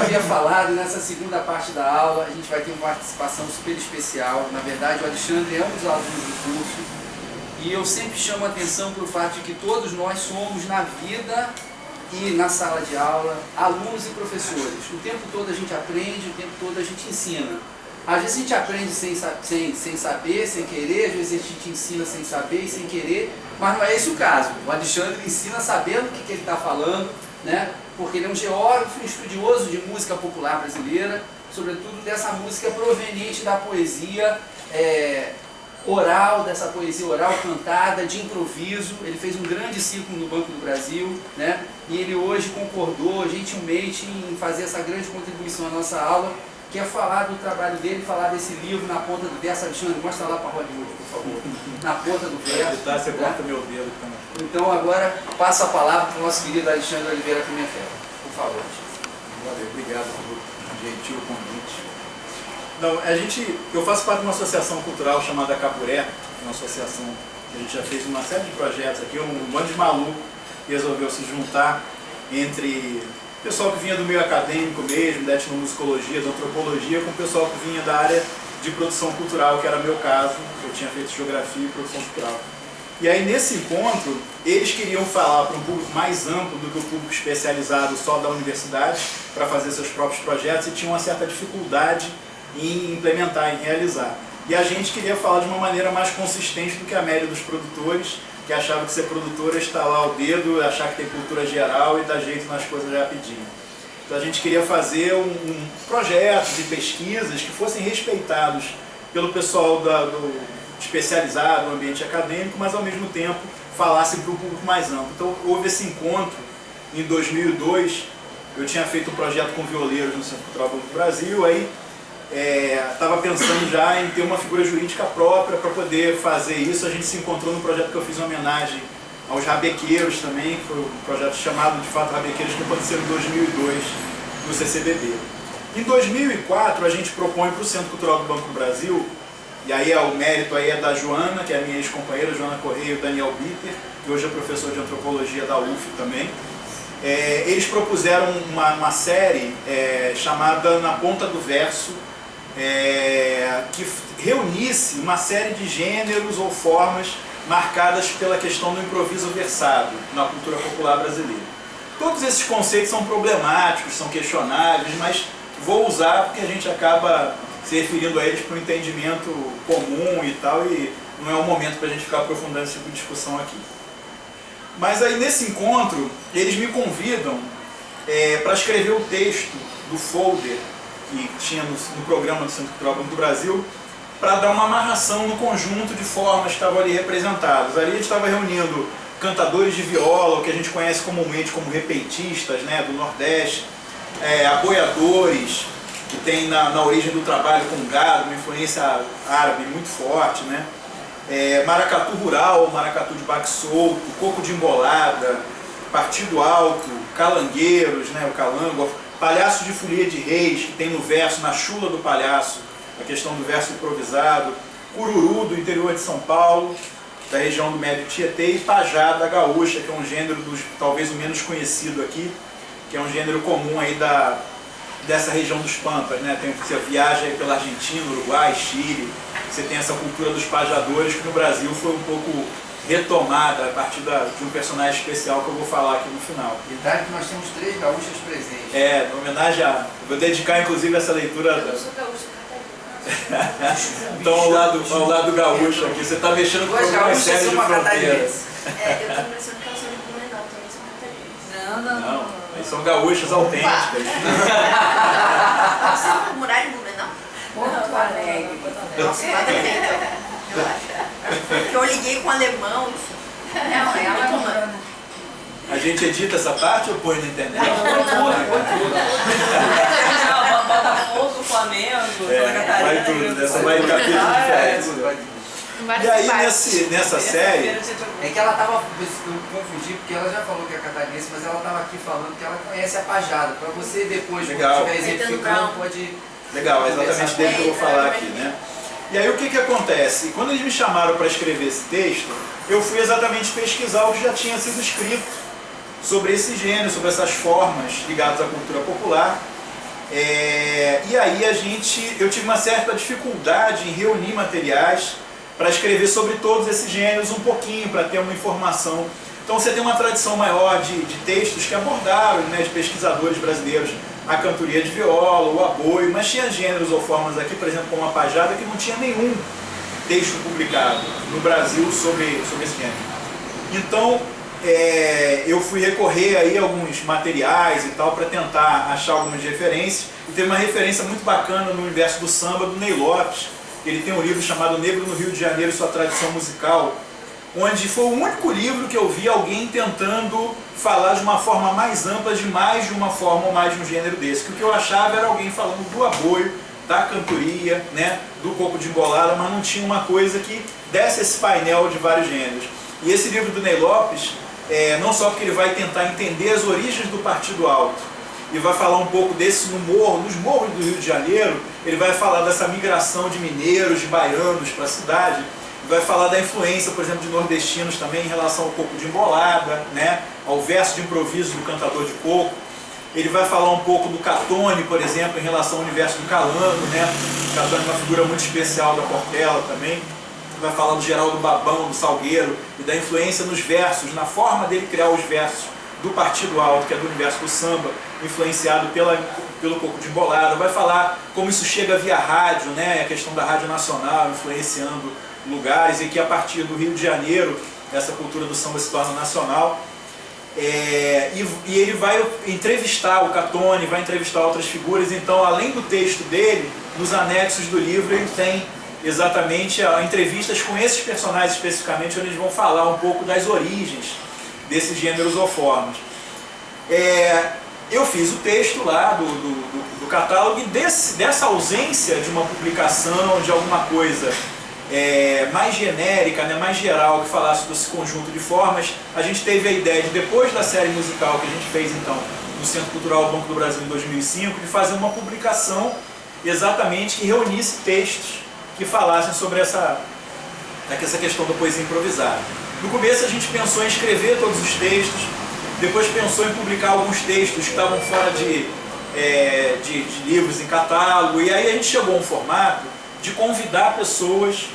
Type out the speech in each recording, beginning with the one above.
havia falado, nessa segunda parte da aula, a gente vai ter uma participação super especial. Na verdade, o Alexandre é um dos alunos do curso. E eu sempre chamo a atenção para o fato de que todos nós somos, na vida e na sala de aula, alunos e professores. O tempo todo a gente aprende, o tempo todo a gente ensina. Às vezes a gente aprende sem saber, sem querer, às vezes a gente ensina sem saber e sem querer, mas não é esse o caso. O Alexandre ensina sabendo o que ele está falando, né? Porque ele é um geógrafo, um estudioso de música popular brasileira, sobretudo dessa música proveniente da poesia oral, dessa poesia oral cantada, de improviso. Ele fez um grande ciclo no Banco do Brasil, né? E ele hoje concordou gentilmente em fazer essa grande contribuição à nossa aula, que é falar do trabalho dele, falar desse livro na ponta do verso. Alexandre, mostra lá para a Hollywood, por favor. Na ponta do verso. Você corta meu dedo também. Então agora passo a palavra para o nosso querido Alexandre Oliveira Pimentel. Por favor. Valeu, obrigado pelo gentil convite. Não, eu faço parte de uma associação cultural chamada Capuré, uma associação que a gente já fez uma série de projetos aqui, um bando de maluco que resolveu se juntar entre o pessoal que vinha do meio acadêmico mesmo, da etnomusicologia, da antropologia, com o pessoal que vinha da área de produção cultural, que era meu caso. Eu tinha feito geografia e produção cultural. E aí, nesse encontro, eles queriam falar para um público mais amplo do que o público especializado só da universidade, para fazer seus próprios projetos, e tinham uma certa dificuldade em implementar, em realizar. E a gente queria falar de uma maneira mais consistente do que a média dos produtores, que achava que ser produtor é estalar o dedo, achar que tem cultura geral e dar jeito nas coisas rapidinho. Então a gente queria fazer um projeto de pesquisas que fossem respeitados pelo pessoal especializado no ambiente acadêmico, mas ao mesmo tempo falassem para um público mais amplo. Então houve esse encontro em 2002, eu tinha feito um projeto com violeiros no Centro Cultural do Brasil, aí estava pensando já em ter uma figura jurídica própria para poder fazer isso. A gente se encontrou num projeto que eu fiz em homenagem aos rabequeiros também, que foi um projeto chamado de fato Rabequeiros, que aconteceu em 2002 no CCBB. Em 2004 a gente propõe para o Centro Cultural do Banco do Brasil, e aí o mérito aí é da Joana, que é a minha ex-companheira, Joana Correia, e o Daniel Bitter, que hoje é professor de antropologia da UF também. Eles propuseram uma série chamada Na Ponta do Verso, que reunisse uma série de gêneros ou formas marcadas pela questão do improviso versado na cultura popular brasileira. Todos esses conceitos são problemáticos, são questionáveis, mas vou usar porque a gente acaba se referindo a eles para um entendimento comum e tal, e não é o momento para a gente ficar aprofundando esse tipo de discussão aqui. Mas aí nesse encontro, eles me convidam para escrever o texto do folder que tinha no programa do Centro Cultural do Brasil, para dar uma amarração no conjunto de formas que estavam ali representadas. Ali a gente estava reunindo cantadores de viola, o que a gente conhece comumente como repeitistas, né, do Nordeste, aboiadores, que tem na origem do trabalho com gado, uma influência árabe muito forte, né? Maracatu rural, maracatu de baque solto, coco de embolada, partido alto, calangueiros, né, o calango, palhaço de folia de reis, que tem no verso, na chula do palhaço, a questão do verso improvisado, cururu do interior de São Paulo, da região do Médio Tietê, e pajá da gaúcha, que é um gênero talvez o menos conhecido aqui, que é um gênero comum aí dessa região dos Pampas, né? Você viaja aí pela Argentina, Uruguai, Chile, você tem essa cultura dos pajadores que no Brasil foi um pouco retomada a partir de um personagem especial que eu vou falar aqui no final. Detalhe que nós temos 3 gaúchas presentes. Em homenagem vou dedicar inclusive essa leitura. Eu sou gaúcha catarinense. Então ao lado gaúcho aqui, você está mexendo com algumas séries de fronteiras. Eu tenho a impressão que elas são de Blumenau, também são catarinenses. Não, eles são gaúchas autênticas. Você morar em Blumenau? Porto Alegre. Nossa, nada a ver, então. Eu acho. Porque eu liguei com o alemão, enfim. Não, ela é humana. A gente edita essa parte ou põe na internet? Botafogo, Flamengo, Santa Catarina. Vai tudo, essa vai em capítulos diferentes. E aí nessa série... É que ela estava confundindo, porque ela já falou que é catarinense, mas ela estava aqui falando que ela conhece a pajada. Para você depois, quando estiver exemplificando, pode... Legal, é exatamente dele que eu vou falar aqui, né? E aí o que acontece? Quando eles me chamaram para escrever esse texto, eu fui exatamente pesquisar o que já tinha sido escrito sobre esse gênero, sobre essas formas ligadas à cultura popular. E aí eu tive uma certa dificuldade em reunir materiais para escrever sobre todos esses gêneros um pouquinho, para ter uma informação. Então você tem uma tradição maior de textos que abordaram, né, de pesquisadores brasileiros, a cantoria de viola, o aboio, mas tinha gêneros ou formas aqui, por exemplo, como a pajada, que não tinha nenhum texto publicado no Brasil sobre esse gênero. Então, eu fui recorrer aí a alguns materiais e tal para tentar achar algumas referências. E teve uma referência muito bacana no universo do samba do Ney Lopes. Ele tem um livro chamado Negro no Rio de Janeiro e Sua Tradição Musical, onde foi o único livro que eu vi alguém tentando falar de uma forma mais ampla, de mais de uma forma ou mais de um gênero desse. Que o que eu achava era alguém falando do aboio, da cantoria, né, do coco de embolada, mas não tinha uma coisa que desse esse painel de vários gêneros. E esse livro do Ney Lopes, não só porque ele vai tentar entender as origens do Partido Alto, e vai falar um pouco desse nos morros do Rio de Janeiro, ele vai falar dessa migração de mineiros, de baianos para a cidade, vai falar da influência, por exemplo, de nordestinos também em relação ao coco de embolada, né, ao verso de improviso do cantador de coco. Ele vai falar um pouco do Catone, por exemplo, em relação ao universo do Calango, né? O Catone é uma figura muito especial da Portela também. Vai falar do Geraldo Babão, do Salgueiro, e da influência nos versos, na forma dele criar os versos do Partido Alto, que é do universo do samba, influenciado pelo coco de embolada. Vai falar como isso chega via rádio, né? A questão da rádio nacional influenciando lugares, e que a partir do Rio de Janeiro essa cultura do samba se torna nacional. E ele vai entrevistar o Catone, vai entrevistar outras figuras. Então, além do texto dele, nos anexos do livro ele tem exatamente entrevistas com esses personagens especificamente, onde eles vão falar um pouco das origens desses gêneros ou formas. Eu fiz o texto lá do catálogo, e dessa ausência de uma publicação, de alguma coisa mais genérica, né, mais geral, que falasse desse conjunto de formas, a gente teve a ideia de, depois da série musical que a gente fez então no Centro Cultural Banco do Brasil em 2005, de fazer uma publicação exatamente que reunisse textos que falassem sobre essa questão da poesia improvisada. No começo a gente pensou em escrever todos os textos, depois pensou em publicar alguns textos que estavam fora de livros em catálogo, e aí a gente chegou a um formato de convidar pessoas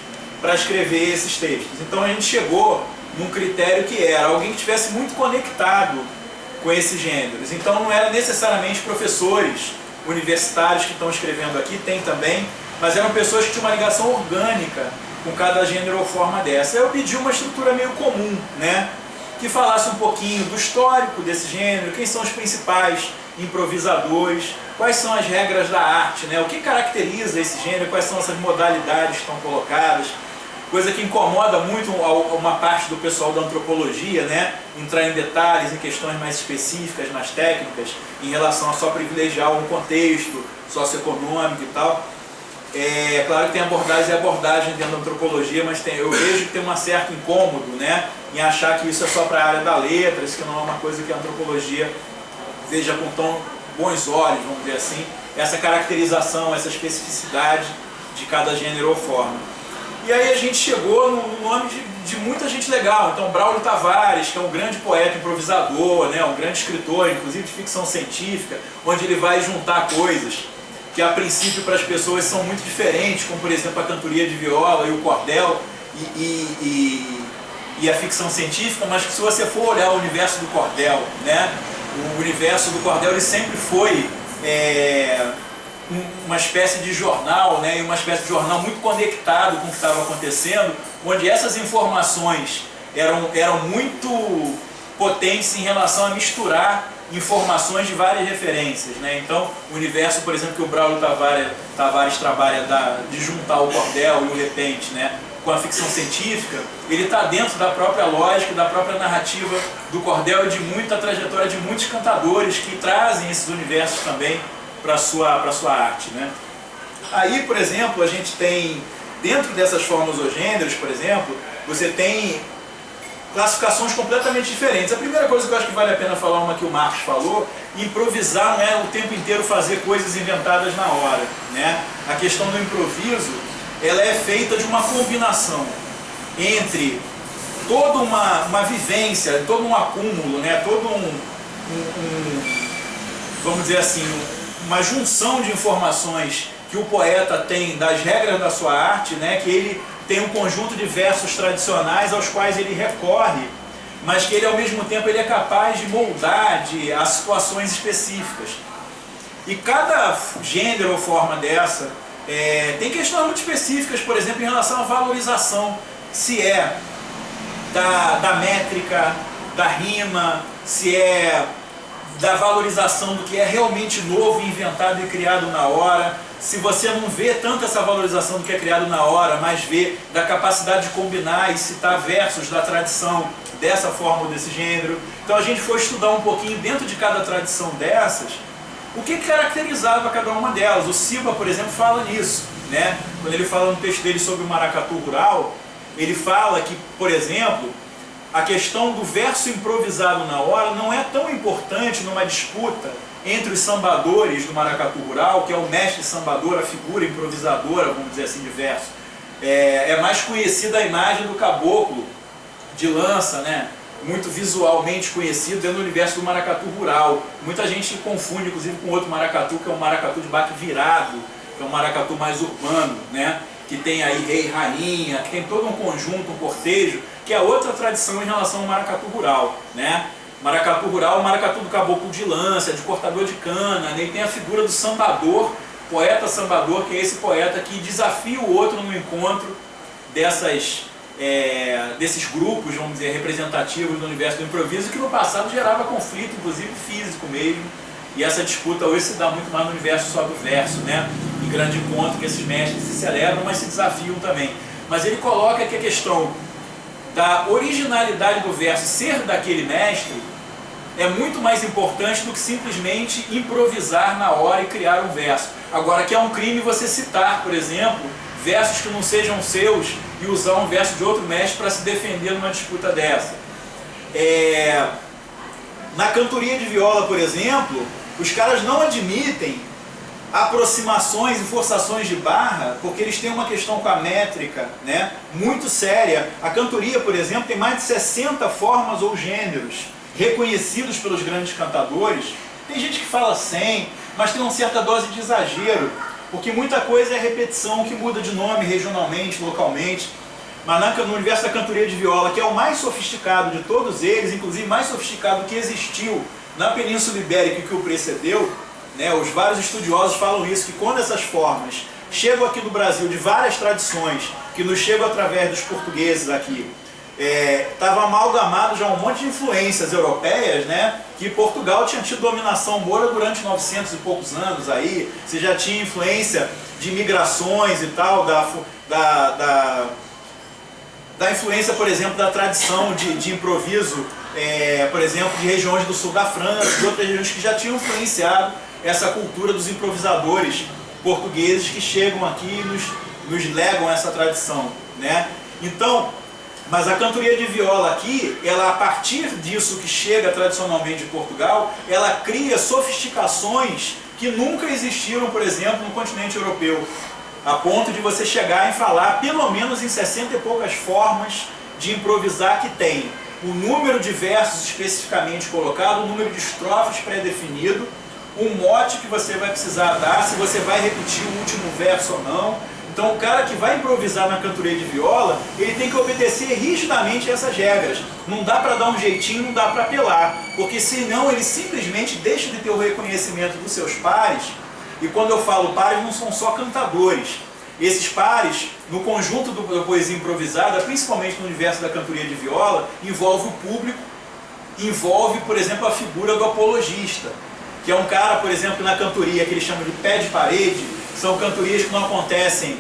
para escrever esses textos. Então a gente chegou num critério que era alguém que estivesse muito conectado com esses gêneros. Então não era necessariamente professores universitários que estão escrevendo aqui, tem também, mas eram pessoas que tinham uma ligação orgânica com cada gênero ou forma dessa. Eu pedi uma estrutura meio comum, né? Que falasse um pouquinho do histórico desse gênero, quem são os principais improvisadores, quais são as regras da arte, né? O que caracteriza esse gênero, quais são essas modalidades que estão colocadas, coisa que incomoda muito uma parte do pessoal da antropologia, né? Entrar em detalhes, em questões mais específicas, nas técnicas, em relação a só privilegiar um contexto socioeconômico e tal. Claro que tem abordagem e abordagem dentro da antropologia, mas eu vejo que tem um certo incômodo, né, em achar que isso é só para a área da letra, isso que não é uma coisa que a antropologia veja com tão bons olhos, vamos dizer assim, essa caracterização, essa especificidade de cada gênero ou forma. E aí a gente chegou no nome de muita gente legal. Então Braulio Tavares, que é um grande poeta improvisador, né, um grande escritor, inclusive de ficção científica, onde ele vai juntar coisas que a princípio para as pessoas são muito diferentes, como por exemplo a cantoria de viola e o cordel e a ficção científica, mas que se você for olhar o universo do cordel, né, o universo do cordel ele sempre foi uma espécie de jornal, né, e uma espécie de jornal muito conectado com o que estava acontecendo, onde essas informações eram muito potentes em relação a misturar informações de várias referências, né? Então, o universo, por exemplo, que o Braulio Tavares trabalha de juntar o cordel e o repente, né, com a ficção científica, ele está dentro da própria lógica, da própria narrativa do cordel e de muita trajetória de muitos cantadores que trazem esses universos também para a sua arte, né? Aí, por exemplo, a gente tem, dentro dessas formas ou gêneros, por exemplo, você tem classificações completamente diferentes. A primeira coisa que eu acho que vale a pena falar, uma que o Marcos falou, improvisar não é o tempo inteiro fazer coisas inventadas na hora, né? A questão do improviso, ela é feita de uma combinação entre toda uma vivência, todo um acúmulo, né? Todo vamos dizer assim, uma junção de informações que o poeta tem das regras da sua arte, né? Que ele tem um conjunto de versos tradicionais aos quais ele recorre, mas que ele ao mesmo tempo ele é capaz de moldar a situações específicas. E cada gênero ou forma dessa tem questões muito específicas, por exemplo, em relação à valorização, se é da métrica, da rima, se é da valorização do que é realmente novo, inventado e criado na hora. Se você não vê tanto essa valorização do que é criado na hora, mas vê da capacidade de combinar e citar versos da tradição dessa forma ou desse gênero. Então a gente foi estudar um pouquinho dentro de cada tradição dessas, o que caracterizava cada uma delas. O Siba, por exemplo, fala nisso, né? Quando ele fala no texto dele sobre o maracatu rural, ele fala que, por exemplo, a questão do verso improvisado na hora não é tão importante numa disputa entre os sambadores do maracatu rural, que é o mestre sambador, a figura improvisadora, vamos dizer assim, de verso. É mais conhecida a imagem do caboclo de lança, né? Muito visualmente conhecido dentro do universo do maracatu rural. Muita gente confunde, inclusive, com outro maracatu, que é o maracatu de baque virado, que é um maracatu mais urbano, né? Que tem aí rei e rainha, que tem todo um conjunto, um cortejo, que é outra tradição em relação ao maracatu rural, né? Maracatu rural, o maracatu do caboclo de lança, de cortador de cana, né? E tem a figura do sambador, poeta sambador, que é esse poeta que desafia o outro no encontro desses grupos, vamos dizer, representativos do universo do improviso, que no passado gerava conflito, inclusive físico mesmo. E essa disputa hoje se dá muito mais no universo só do verso, né? Em grande encontro que esses mestres se celebram, mas se desafiam também. Mas ele coloca que a questão da originalidade do verso ser daquele mestre é muito mais importante do que simplesmente improvisar na hora e criar um verso. Agora, que é um crime você citar, por exemplo, versos que não sejam seus e usar um verso de outro mestre para se defender numa disputa dessa. Na cantoria de viola, por exemplo, os caras não admitem aproximações e forçações de barra, porque eles têm uma questão com a métrica, né, muito séria. A cantoria, por exemplo, tem mais de 60 formas ou gêneros reconhecidos pelos grandes cantadores. Tem gente que fala 100, mas tem uma certa dose de exagero, porque muita coisa é repetição que muda de nome regionalmente, localmente. Mas no universo da cantoria de viola, que é o mais sofisticado de todos eles, inclusive mais sofisticado que existiu na Península Ibérica que o precedeu, né, os vários estudiosos falam isso, que quando essas formas chegam aqui no Brasil, de várias tradições, que nos chegam através dos portugueses aqui, estava amalgamado já um monte de influências europeias, né, que Portugal tinha tido dominação moura durante 900 e poucos anos aí, você já tinha influência de migrações e tal, da influência, por exemplo, da tradição de improviso, por exemplo, de regiões do sul da França, de outras regiões que já tinham influenciado essa cultura dos improvisadores portugueses que chegam aqui e nos legam essa tradição, né? Então, mas a cantoria de viola aqui, ela, a partir disso que chega tradicionalmente de Portugal, ela cria sofisticações que nunca existiram, por exemplo, no continente europeu, a ponto de você chegar e falar pelo menos em 60 e poucas formas de improvisar que tem o número de versos especificamente colocado, o número de estrofes pré-definido, um mote que você vai precisar dar, se você vai repetir o último verso ou não. Então o cara que vai improvisar na cantoria de viola, ele tem que obedecer rigidamente essas regras. Não dá para dar um jeitinho, não dá para apelar, porque senão ele simplesmente deixa de ter o reconhecimento dos seus pares. E quando eu falo pares, não são só cantadores. Esses pares, no conjunto da poesia improvisada, principalmente no universo da cantoria de viola, envolve o público, envolve, por exemplo, a figura do apologista, que é um cara, por exemplo, na cantoria que eles chamam de pé de parede. São cantorias que não acontecem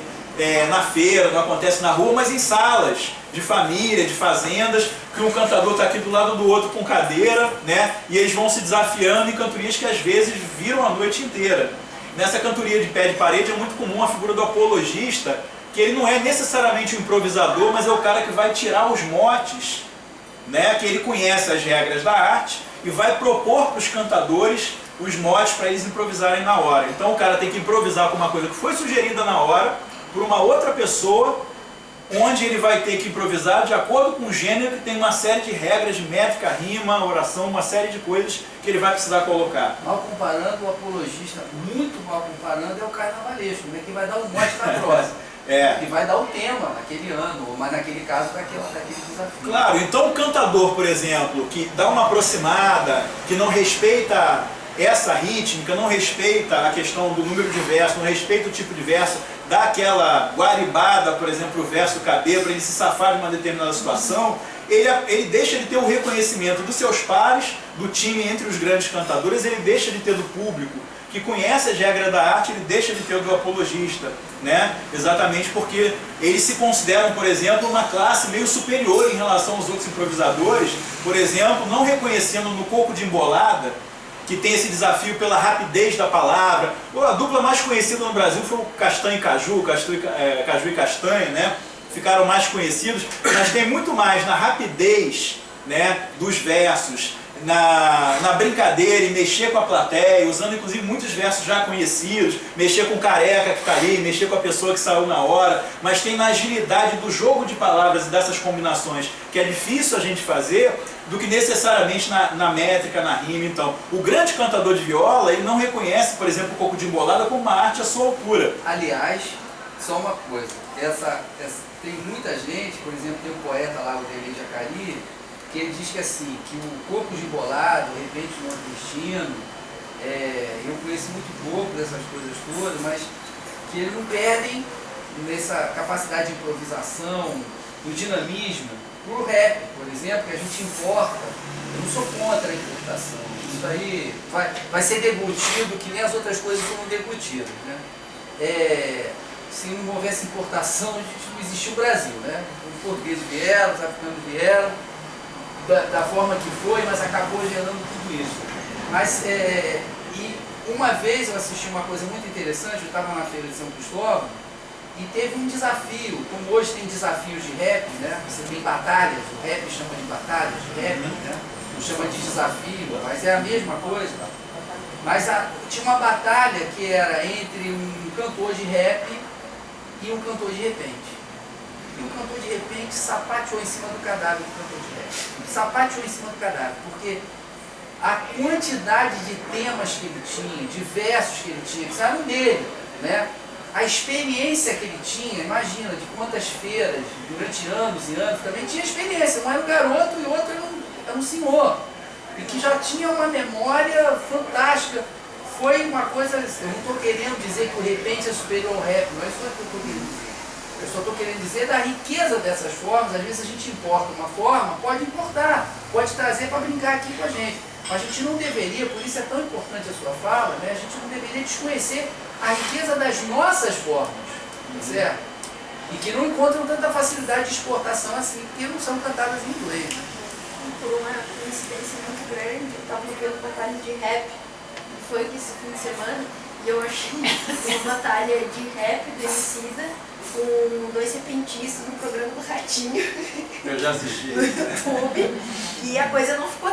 na feira, não acontecem na rua, mas em salas de família, de fazendas, que um cantador está aqui do lado do outro com cadeira, né? E eles vão se desafiando em cantorias que às vezes viram a noite inteira. Nessa cantoria de pé de parede é muito comum a figura do apologista, que ele não é necessariamente um improvisador, mas é o cara que vai tirar os motes, né? Que ele conhece as regras da arte e vai propor para os cantadores os motes para eles improvisarem na hora. Então o cara tem que improvisar com uma coisa que foi sugerida na hora por uma outra pessoa onde ele vai ter que improvisar de acordo com o gênero, que tem uma série de regras de métrica, rima, oração, uma série de coisas que ele vai precisar colocar. Mal comparando, o apologista, muito mal comparando, é o carnavalesco, né? Que vai dar o mote da prosa. Que vai dar o tema naquele ano, mas naquele caso daquele desafio. Claro, então o cantador, por exemplo, que dá uma aproximada, que não respeita essa rítmica, não respeita a questão do número de verso, não respeita o tipo de verso, dá aquela guaribada, por exemplo, o verso caber para ele se safar de uma determinada situação, ele deixa de ter o reconhecimento dos seus pares, do time entre os grandes cantadores, ele deixa de ter do público que conhece as regras da arte, ele deixa de ter o do apologista, né? Exatamente porque eles se consideram, por exemplo, uma classe meio superior em relação aos outros improvisadores, por exemplo, não reconhecendo no coco de embolada, que tem esse desafio pela rapidez da palavra. A dupla mais conhecida no Brasil foi o Castanho e Caju, Caju e Castanho, né? Ficaram mais conhecidos, mas tem muito mais na rapidez, né, dos versos, na brincadeira e mexer com a plateia, usando inclusive muitos versos já conhecidos, mexer com o careca que está ali, mexer com a pessoa que saiu na hora, mas tem na agilidade do jogo de palavras e dessas combinações, que é difícil a gente fazer, do que necessariamente na métrica, na rima. Então, o grande cantador de viola, ele não reconhece, por exemplo, o coco de embolada como uma arte à sua altura. Aliás, só uma coisa, tem muita gente, por exemplo, tem um poeta lá, o Delei Jacari, que ele diz que assim, que o coco de embolada, o repente nordestino, eu conheço muito pouco dessas coisas todas, mas que eles não perdem nessa capacidade de improvisação, no dinamismo, pro rap, por exemplo, que a gente importa. Eu não sou contra a importação. Isso aí vai ser deglutido que nem as outras coisas foram deglutidas, né? Se não houvesse importação, a gente não existia o Brasil, né? Os portugueses vieram, os africanos vieram, da forma que foi, mas acabou gerando tudo isso. Mas, e uma vez eu assisti uma coisa muito interessante, eu estava na feira de São Cristóvão, e teve um desafio, como hoje tem desafios de rap, né? Você tem batalhas, o rap chama de batalhas de rap, né? Não chama de desafio, mas é a mesma coisa. Mas tinha uma batalha que era entre um cantor de rap e um cantor de repente. E o cantor de repente sapateou em cima do cadáver do cantor de rap. Sapateou em cima do cadáver, porque a quantidade de temas que ele tinha, de versos que ele tinha, que saíram dele, né? A experiência que ele tinha, imagina, de quantas feiras, durante anos e anos, também tinha experiência. Um era um garoto e o outro era um senhor. E que já tinha uma memória fantástica. Foi uma coisa, eu não estou querendo dizer que o repente é superior ao rap, não é isso que eu estou querendo dizer. Eu só estou querendo dizer da riqueza dessas formas. Às vezes a gente importa uma forma, pode importar, pode trazer para brincar aqui com a gente. Mas a gente não deveria, por isso é tão importante a sua fala, né? A gente não deveria desconhecer a riqueza das nossas formas, certo? E que não encontram tanta facilidade de exportação assim, porque não são cantadas em inglês. Né? Por uma coincidência muito grande, eu estava vendo batalha de rap, foi esse fim de semana, e eu achei uma batalha de rap do Emicida com dois repentistas no programa do Ratinho. Eu já assisti. No YouTube, e a coisa não ficou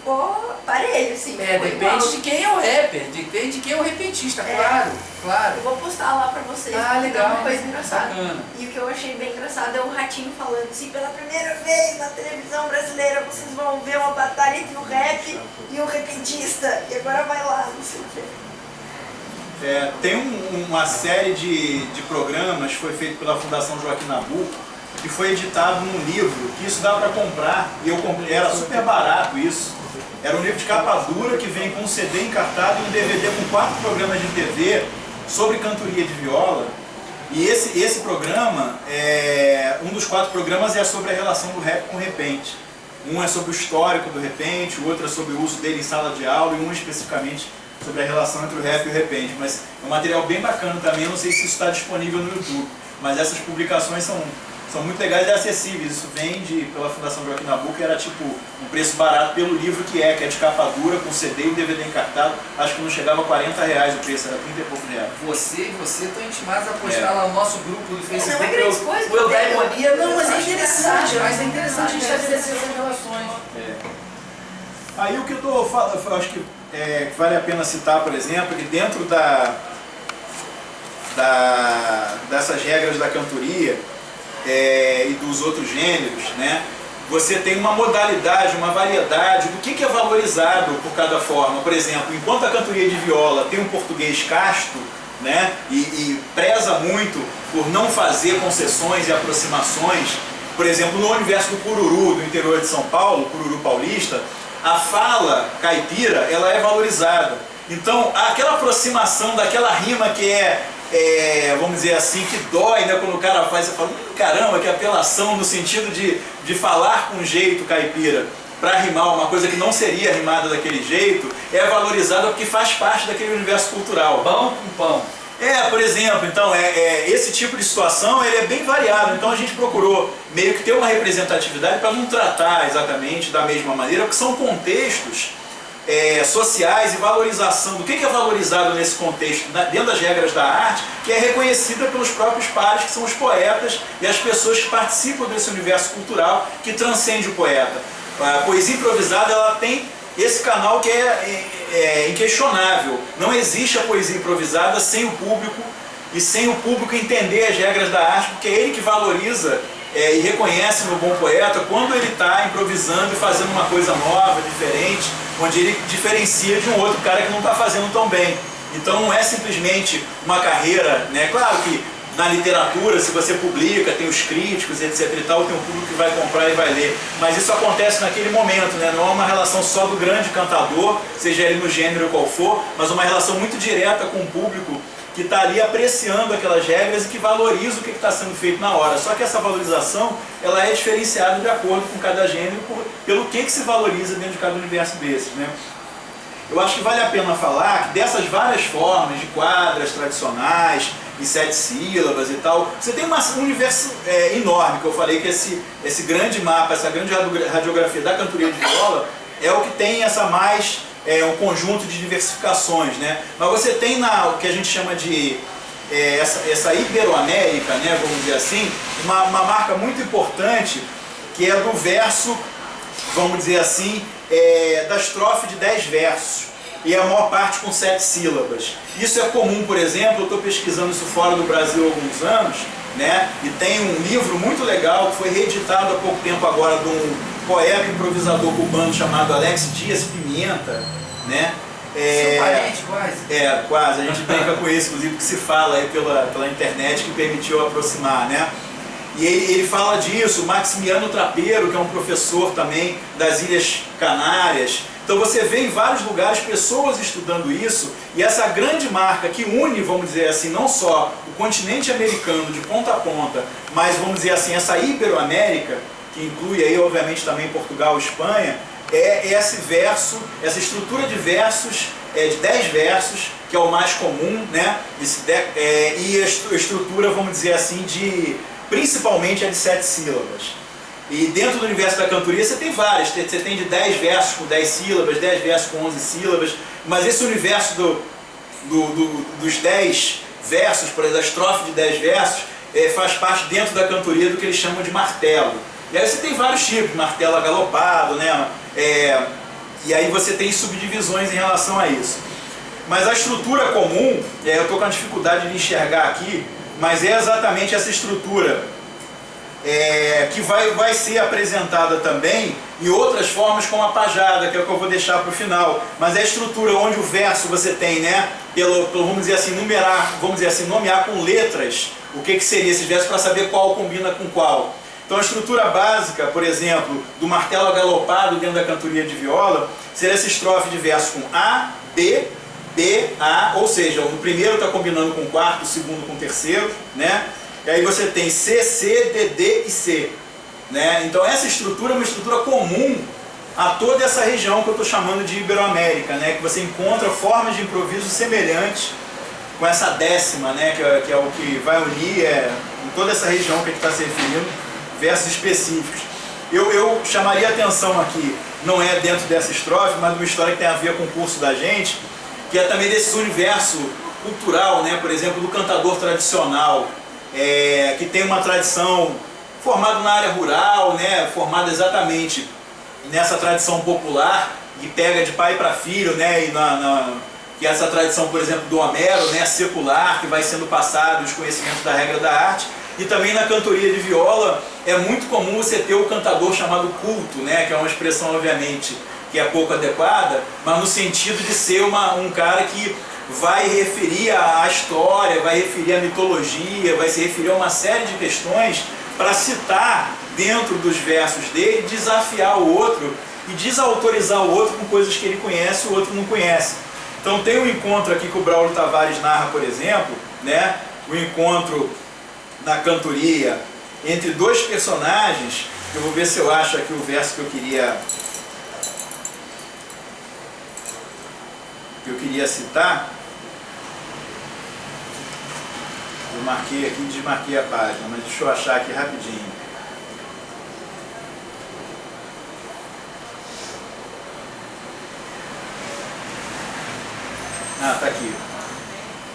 ficou parelho, assim. Depende de quem é o rapper, depende de quem é o repentista, claro. Eu vou postar lá pra vocês, legal, uma coisa engraçada. Bacana. E o que eu achei bem engraçado é o Ratinho falando assim, pela primeira vez na televisão brasileira vocês vão ver uma batalha entre o rap e o repentista. E agora vai lá, não sei o quê. Tem uma série de programas, foi feito pela Fundação Joaquim Nabuco, que foi editado num livro, que isso dá para comprar, e eu comprei, era super barato isso. Era um livro de capa dura que vem com um CD encartado e um DVD com 4 programas de TV sobre cantoria de viola. E esse programa, um dos 4 programas é sobre a relação do rap com o repente. Um é sobre o histórico do repente, o outro é sobre o uso dele em sala de aula e um especificamente sobre a relação entre o rap e o repente. Mas é um material bem bacana também, eu não sei se isso está disponível no YouTube, mas essas publicações são muito legais e acessíveis. Isso vende pela Fundação Joaquim Nabuco, era tipo um preço barato pelo livro que é de capa dura, com CD e DVD encartado. Acho que não chegava a R$40 o preço, era 30 e poucos reais. Você estão intimados a postar lá no nosso grupo do Facebook. Não é grande coisa. O Eudaimonia. Não, mas é interessante, a gente estabelecer essas relações. Aí o que eu estou falando, acho que vale a pena citar, por exemplo, que dentro dessas regras da cantoria, e dos outros gêneros, né? Você tem uma modalidade, uma variedade do que é valorizado por cada forma. Por exemplo, enquanto a cantoria de viola tem um português casto, né, e preza muito por não fazer concessões e aproximações, por exemplo, no universo do cururu, do interior de São Paulo, cururu paulista, a fala caipira, ela é valorizada. Então, aquela aproximação daquela rima que vamos dizer assim, que dói, né, quando o cara faz, você fala, caramba, que apelação, no sentido de falar com jeito caipira para rimar uma coisa que não seria rimada daquele jeito, é valorizada porque faz parte daquele universo cultural. Pão com pão. Por exemplo, então, esse tipo de situação ele é bem variado, então a gente procurou meio que ter uma representatividade para não tratar exatamente da mesma maneira, porque são contextos sociais e valorização do que é valorizado nesse contexto, dentro das regras da arte, que é reconhecida pelos próprios pares, que são os poetas e as pessoas que participam desse universo cultural que transcende o poeta. A poesia improvisada, ela tem esse canal que é inquestionável. Não existe a poesia improvisada sem o público e sem o público entender as regras da arte, porque é ele que valoriza e reconhece no bom poeta quando ele está improvisando e fazendo uma coisa nova, diferente, onde ele diferencia de um outro cara que não está fazendo tão bem. Então não é simplesmente uma carreira, né? Claro que na literatura, se você publica, tem os críticos, etc e tal, tem um público que vai comprar e vai ler. Mas isso acontece naquele momento, né? Não é uma relação só do grande cantador, seja ele no gênero qual for, mas uma relação muito direta com o público que está ali apreciando aquelas regras e que valoriza o que está sendo feito na hora. Só que essa valorização, ela é diferenciada de acordo com cada gênero, pelo que se valoriza dentro de cada universo desses, né? Eu acho que vale a pena falar que dessas várias formas de quadras tradicionais, e 7 sílabas e tal, você tem um universo enorme, que eu falei que esse grande mapa, essa grande radiografia da cantoria de viola é o que tem um conjunto de diversificações, né? Mas você tem o que a gente chama de essa Iberoamérica, né, vamos dizer assim, uma marca muito importante, que é do verso, vamos dizer assim, da estrofe de 10 versos. E a maior parte com 7 sílabas. Isso é comum, por exemplo, eu estou pesquisando isso fora do Brasil há alguns anos, né? E tem um livro muito legal que foi reeditado há pouco tempo agora de um poeta improvisador cubano chamado Alex Dias Pimenta, né? Seu parente, quase. Quase. A gente brinca com isso, inclusive, que se fala aí pela internet, que permitiu aproximar, né? E ele fala disso, o Maximiano Trapeiro, que é um professor também das Ilhas Canárias. Então você vê em vários lugares pessoas estudando isso, e essa grande marca que une, vamos dizer assim, não só o continente americano de ponta a ponta, mas vamos dizer assim, essa Iberoamérica, que inclui aí obviamente também Portugal e Espanha, é esse verso, essa estrutura de versos, de 10 versos, que é o mais comum, né? E a estrutura, vamos dizer assim, principalmente a de 7 sílabas. E dentro do universo da cantoria você tem várias, você tem de 10 versos com 10 sílabas, 10 versos com 11 sílabas, mas esse universo dos 10 versos, por exemplo, da estrofe de 10 versos, faz parte dentro da cantoria do que eles chamam de martelo. E aí você tem vários tipos, martelo agalopado, né? E aí você tem subdivisões em relação a isso. Mas a estrutura comum, eu estou com a dificuldade de enxergar aqui, mas é exatamente essa estrutura que vai ser apresentada também em outras formas, como a pajada, que é o que eu vou deixar para o final. Mas é a estrutura onde o verso você tem, né, vamos dizer assim, nomear com letras o que seria esses versos para saber qual combina com qual. Então a estrutura básica, por exemplo, do martelo agalopado dentro da cantoria de viola, seria essa estrofe de versos com A, B, B, A, ou seja, o primeiro está combinando com o quarto, o segundo com o terceiro, né? E aí você tem C, C, D, D e C, né? Então essa estrutura é uma estrutura comum a toda essa região que eu estou chamando de Iberoamérica, né? Que você encontra formas de improviso semelhantes com essa décima, né? Que é o que vai unir em toda essa região que a gente está se referindo, versos específicos. Eu chamaria a atenção aqui, não é dentro dessa estrofe, mas uma história que tem a ver com o curso da gente, que é também desse universo cultural, né? Por exemplo, do cantador tradicional, que tem uma tradição formada na área rural, né? Formada exatamente nessa tradição popular, que pega de pai para filho, né? Que é essa tradição, por exemplo, do Homero, né? Secular, que vai sendo passado os conhecimentos da regra da arte. E também na cantoria de viola é muito comum você ter o cantador chamado culto, né? Que é uma expressão, obviamente, que é pouco adequada, mas no sentido de ser um cara que vai referir à história, vai referir à mitologia, vai se referir a uma série de questões para citar dentro dos versos dele, desafiar o outro e desautorizar o outro com coisas que ele conhece e o outro não conhece. Então tem um encontro aqui que o Braulio Tavares narra, por exemplo, né? O encontro na cantoria entre dois personagens. Eu vou ver se eu acho aqui o verso que eu queria citar. Eu marquei aqui, desmarquei a página, mas deixa eu achar aqui rapidinho. Ah, tá aqui.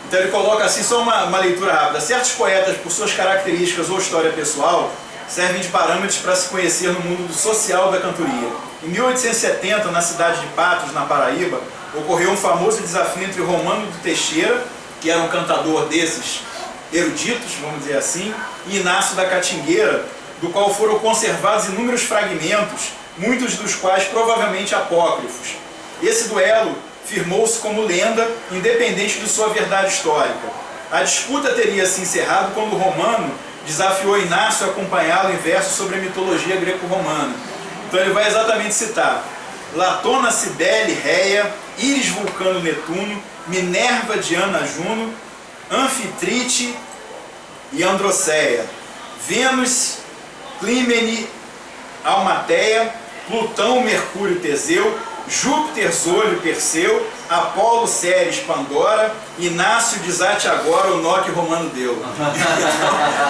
Então ele coloca assim, só uma leitura rápida. Certos poetas, por suas características ou história pessoal, servem de parâmetros para se conhecer no mundo social da cantoria. Em 1870, na cidade de Patos, na Paraíba, ocorreu um famoso desafio entre Romano do Teixeira, que era um cantador desses eruditos, vamos dizer assim, e Inácio da Catingueira, do qual foram conservados inúmeros fragmentos, muitos dos quais provavelmente apócrifos. Esse duelo firmou-se como lenda, independente de sua verdade histórica. A disputa teria se encerrado quando Romano desafiou Inácio a acompanhá-lo em versos sobre a mitologia greco-romana. Então ele vai exatamente citar Latona, Cibele, Réia, Íris, Vulcano, Netuno, Minerva, Diana, Juno, Anfitrite e Androceia, Vênus, Clímene, Almateia, Plutão, Mercúrio, Teseu, Júpiter, Zólio, Perseu, Apolo, Ceres, Pandora, Inácio, desate agora o nó que Romano deu.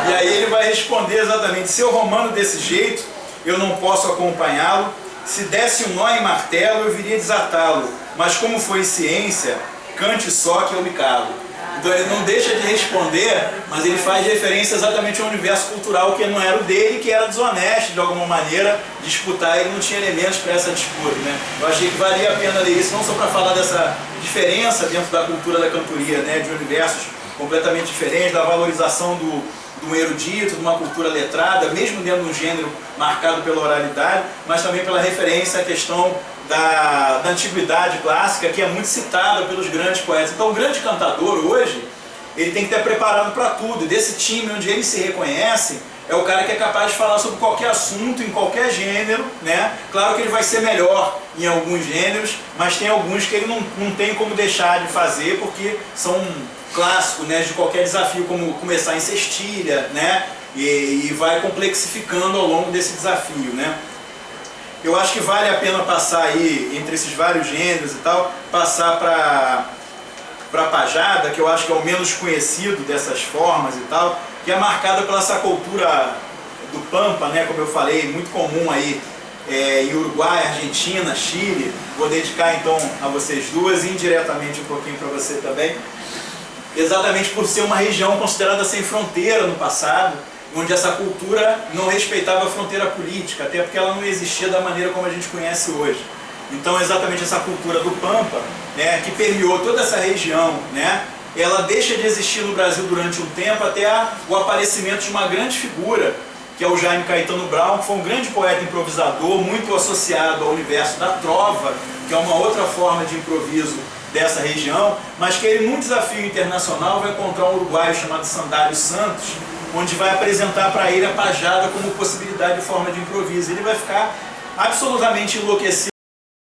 E aí ele vai responder exatamente, se o Romano desse jeito, eu não posso acompanhá-lo, se desse um nó em martelo, eu viria desatá-lo, mas como foi ciência, cante só que eu me calo. Então ele não deixa de responder, mas ele faz referência exatamente ao universo cultural que não era o dele, que era desonesto de alguma maneira disputar, ele não tinha elementos para essa disputa, né? Eu achei que valia a pena ler isso, não só para falar dessa diferença dentro da cultura da cantoria, né? De universos completamente diferentes, da valorização do erudito, de uma cultura letrada, mesmo dentro de um gênero marcado pela oralidade, mas também pela referência à questão da antiguidade clássica, que é muito citada pelos grandes poetas. Então o grande cantador hoje, ele tem que estar preparado para tudo, e desse time onde ele se reconhece, é o cara que é capaz de falar sobre qualquer assunto, em qualquer gênero, né? Claro que ele vai ser melhor em alguns gêneros, mas tem alguns que ele não tem como deixar de fazer, porque são clássicos, né? De qualquer desafio, como começar em cestilha, né? E vai complexificando ao longo desse desafio, né? Eu acho que vale a pena passar aí, entre esses vários gêneros e tal, passar para a pajada, que eu acho que é o menos conhecido dessas formas e tal, que é marcada pela essa cultura do Pampa, né, como eu falei, muito comum aí em Uruguai, Argentina, Chile. Vou dedicar então a vocês duas, indiretamente um pouquinho para você também, exatamente por ser uma região considerada sem fronteira no passado, onde essa cultura não respeitava a fronteira política, até porque ela não existia da maneira como a gente conhece hoje. Então exatamente essa cultura do Pampa, né, que permeou toda essa região, né, ela deixa de existir no Brasil durante um tempo até o aparecimento de uma grande figura, que é o Jaime Caetano Brown, que foi um grande poeta improvisador, muito associado ao universo da trova, que é uma outra forma de improviso dessa região, mas que ele, num desafio internacional, vai encontrar um uruguaio chamado Sandário Santos, onde vai apresentar para ele a pajada como possibilidade de forma de improviso. Ele vai ficar absolutamente enlouquecido